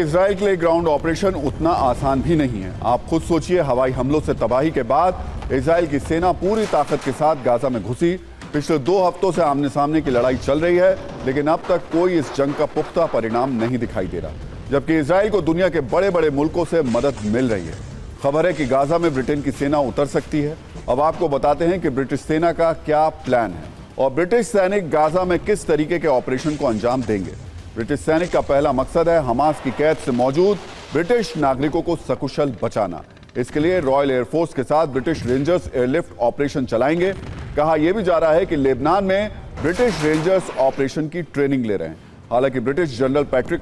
Israel के लिए ground operation उतना आसान भी नहीं है। आप खुद सोचिए, हवाई हमलों से तबाही के बाद इजराइल की सेना पूरी ताकत के साथ गाजा में घुसी। पिछले 2 हफ्तों से आमने सामने की लड़ाई चल रही है, लेकिन अब तक कोई इस जंग का पुख्ता परिणाम नहीं दिखाई दे रहा, जबकि इजराइल को दुनिया के बड़े बड़े मुल्कों से मदद मिल रही है। खबर है कि गाजा में ब्रिटेन की सेना उतर सकती है। अब आपको बताते हैं कि ब्रिटिश सेना का क्या प्लान है और ब्रिटिश सैनिक गाजा में किस तरीके के ऑपरेशन को अंजाम देंगे। ब्रिटिश सैनिक का पहला मकसद है हमास की कैद से मौजूद ब्रिटिश नागरिकों को सकुशल बचाना। इसके लिए रॉयल एयरफोर्स के साथ ब्रिटिश रेंजर्स एयरलिफ्ट ऑपरेशन चलाएंगे। कहा यह भी जा रहा है कि लेबनान में ब्रिटिश रेंजर्स ऑपरेशन की ट्रेनिंग ले रहे हैं। हालांकि ब्रिटिश जनरल पैट्रिक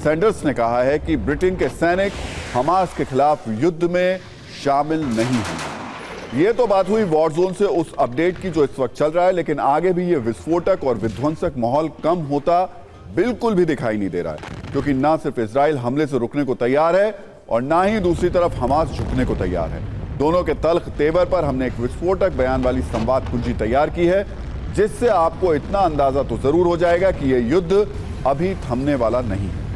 सैंडर्स ने कहा है कि ब्रिटेन के सैनिक हमास के खिलाफ युद्ध में शामिल नहीं हैं। ये तो बात हुई वॉर जोन से उस अपडेट की जो इस वक्त चल रहा है, लेकिन आगे भी ये विस्फोटक और विध्वंसक माहौल कम होता बिल्कुल भी दिखाई नहीं दे रहा है, क्योंकि ना सिर्फ इजराइल हमले से रुकने को तैयार है और ना ही दूसरी तरफ हमास झुकने को तैयार है। दोनों के तल्ख तेवर पर हमने एक विस्फोटक बयान वाली संवाद कुंजी तैयार की है, जिससे आपको इतना अंदाजा तो जरूर हो जाएगा कि यह युद्ध अभी थमने वाला नहीं है।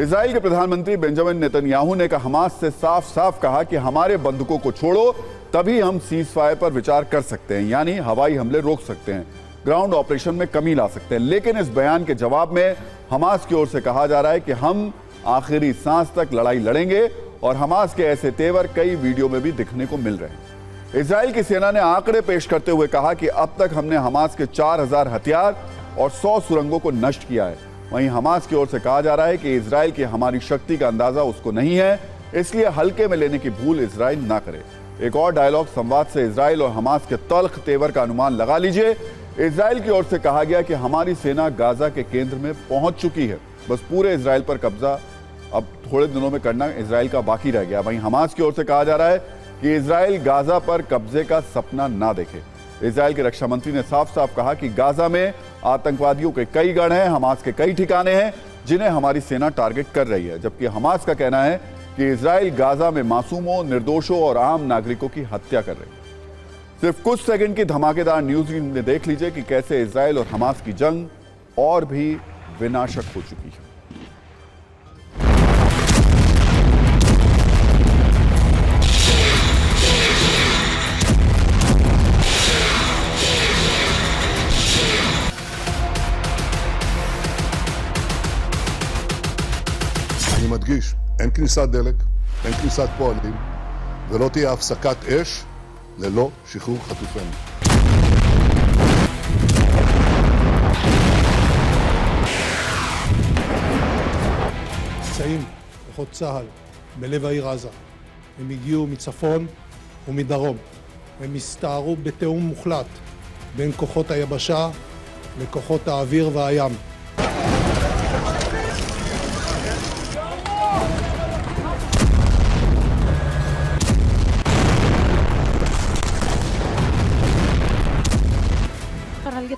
इजराइल के प्रधानमंत्री बेंजामिन नेतन्याहू ने हमास से साफ साफ कहा कि हमारे बंधुकों को छोड़ो, तभी हम सीज फायर पर विचार कर सकते हैं, यानी हवाई हमले रोक सकते हैं, ग्राउंड ऑपरेशन में कमी ला सकते हैं। लेकिन इस बयान के जवाब में हमास की ओर से कहा जा रहा है कि हम आखिरी सांस तक लड़ाई लड़ेंगे और हमास के ऐसे तेवर कई वीडियो में भी दिखने को मिल रहे हैं। इजराइल की सेना ने आंकड़े पेश करते हुए कहा कि अब तक हमने हमास के 4000 हथियार और 100 सुरंगों को नष्ट किया है। वहीं हमास की ओर से कहा जा रहा है कि इजराइल की हमारी शक्ति का अंदाजा उसको नहीं है, इसलिए हल्के में लेने की भूल इजराइल ना करे। एक और डायलॉग संवाद से इजराइल और हमास के तल्ख तेवर का अनुमान लगा लीजिए। इजराइल की ओर से कहा गया कि हमारी सेना गाजा के केंद्र में पहुंच चुकी है, बस पूरे इजराइल पर कब्जा अब थोड़े दिनों में करना इजराइल का बाकी रह गया। वहीं हमास की ओर से कहा जा रहा है कि इजराइल गाजा पर कब्जे का सपना ना देखे। इजराइल के रक्षा मंत्री ने साफ साफ कहा कि गाजा में आतंकवादियों के कई गढ़ हैं, हमास के कई ठिकाने हैं जिन्हें हमारी सेना टारगेट कर रही है, जबकि हमास का कहना है कि इजराइल गाजा में मासूमों, निर्दोषों और आम नागरिकों की हत्या कर रही है। सिर्फ कुछ सेकंड की धमाकेदार न्यूज में देख लीजिए कि कैसे इजराइल और हमास की जंग और भी विनाशक हो चुकी है। אני מדגיש, אין כניסת דלק, אין כניסת פועלים, ולא תהיה הפסקת אש ללא שחרור חטופינו. נמצאים כוחות צה"ל בלב העיר עזה. הם הגיעו מצפון ומדרום. הם הסתערו בתיאום מוחלט בין כוחות היבשה לכוחות האוויר והים.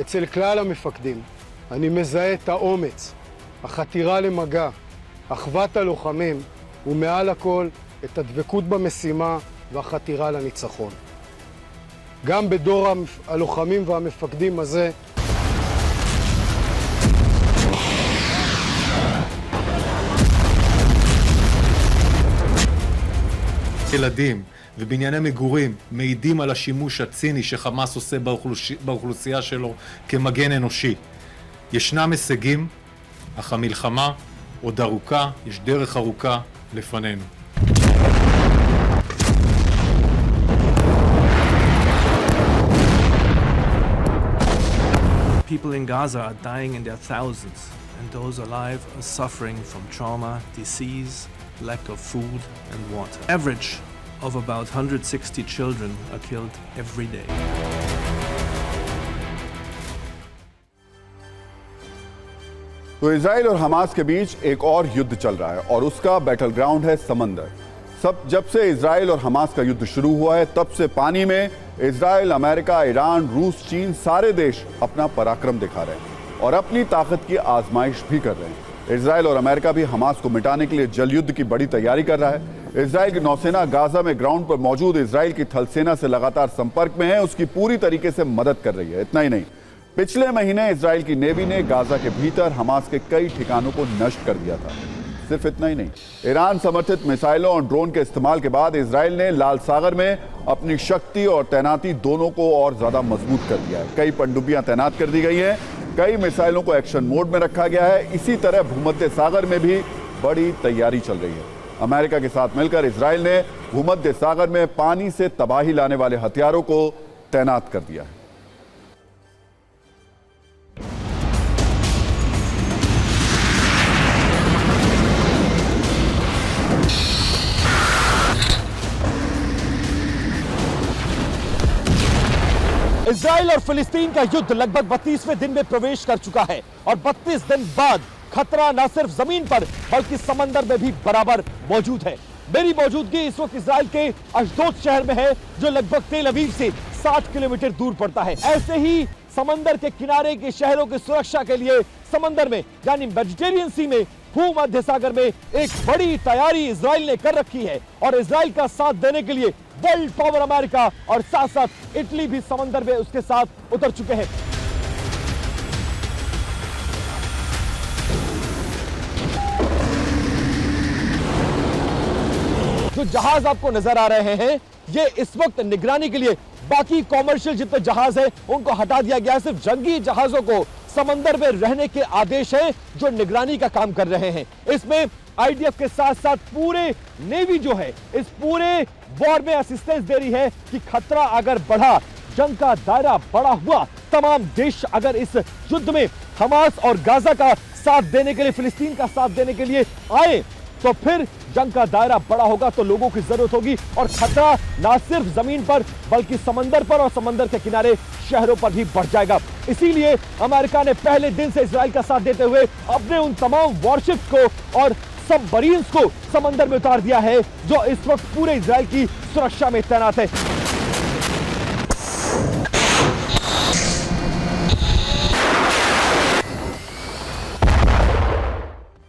אצל כלל המפקדים אני מזהה את האומץ, החתירה למגע, אחוות הלוחמים ומעל הכל את הדבקות במשימה והחתירה לניצחון. גם בדור הלוחמים והמפקדים הזה ילדים ובנייני מגורים מעידים על השימוש הציני שחמאס עושה באוכלוסייה שלו כמגן אנושי. ישנם הישגים, אך המלחמה עוד ארוכה, יש דרך ארוכה לפנינו. People in Gaza are dying in their thousands, and those alive are suffering from trauma, disease, lack of food and water. Average of about 160 children are killed every day. तो इजराइल और हमास के बीच एक और युद्ध चल रहा है और उसका बैटल ग्राउंड है समंदर। जब से इजराइल और हमास का युद्ध शुरू हुआ है, तब से पानी में इजराइल, अमेरिका, ईरान, रूस, चीन सारे देश अपना पराक्रम दिखा रहे हैं। और अपनी ताकत की आजमाइश भी कर रहे हैं। इजराइल और अमेरिका भी हमास को मिटाने के लिए जल युद्ध की बड़ी तैयारी कर रहा है। इजराइल की नौसेना गाजा में ग्राउंड पर मौजूद इजराइल की थल सेना से लगातार संपर्क में है, उसकी पूरी तरीके से मदद कर रही है। इतना ही नहीं, पिछले महीने इजराइल की नेवी ने गाजा के भीतर हमास के कई ठिकानों को नष्ट कर दिया था। सिर्फ इतना ही नहीं, ईरान समर्थित मिसाइलों और ड्रोन के इस्तेमाल के बाद इजराइल ने लाल सागर में अपनी शक्ति और तैनाती दोनों को और ज्यादा मजबूत कर दिया है। कई पनडुब्बियां तैनात कर दी गई हैं, कई मिसाइलों को एक्शन मोड में रखा गया है। इसी तरह भूमध्य सागर में भी बड़ी तैयारी चल रही है। अमेरिका के साथ मिलकर इजराइल ने भूमध्य सागर में पानी से तबाही लाने वाले हथियारों को तैनात कर दिया है। इजराइल और फिलिस्तीन का युद्ध लगभग 32वें दिन में प्रवेश कर चुका है और 32 दिन बाद खतरा न सिर्फ जमीन पर बल्कि समंदर में भी बराबर मौजूद है। मेरी मौजूदगी इस वक्त इजराइल के अशदोद शहर में है, जो लगभग तेल अवीव से 60 किलोमीटर दूर पड़ता है। ऐसे ही समंदर के किनारे के शहरों की सुरक्षा के लिए समंदर में यानी मेडिटेरियन सी में भूमध्य सागर में एक बड़ी तैयारी इजराइल ने कर रखी है और इजराइल का साथ देने के लिए वर्ल्ड पावर अमेरिका और साथ साथ इटली भी समंदर में उसके साथ उतर चुके हैं। जो जहाज आपको नजर आ रहे हैं ये इस वक्त निगरानी के लिए, बाकी कॉमर्शियल जितने जहाज हैं उनको हटा दिया गया है। सिर्फ जंगी जहाजों को समंदर में रहने के आदेश हैं जो निगरानी का काम कर रहे हैं। इसमें आईडीएफ के साथ साथ पूरे नेवी जो है इस पूरे वॉर में असिस्टेंस दे रही है कि खतरा अगर बढ़ा, जंग का दायरा बड़ा हुआ, तमाम देश अगर इस युद्ध में हमास और गाजा का साथ देने के लिए, फिलिस्तीन का साथ देने के लिए आए तो फिर जंग का दायरा बड़ा होगा तो लोगों की जरूरत होगी और खतरा ना सिर्फ जमीन पर बल्कि समंदर पर और समंदर के किनारे शहरों पर भी बढ़ जाएगा। इसीलिए अमेरिका ने पहले दिन से इजराइल का साथ देते हुए अपने उन तमाम वॉरशिप्स को और सबमरीन्स को समंदर में उतार दिया है जो इस वक्त पूरे इजराइल की सुरक्षा में तैनात है।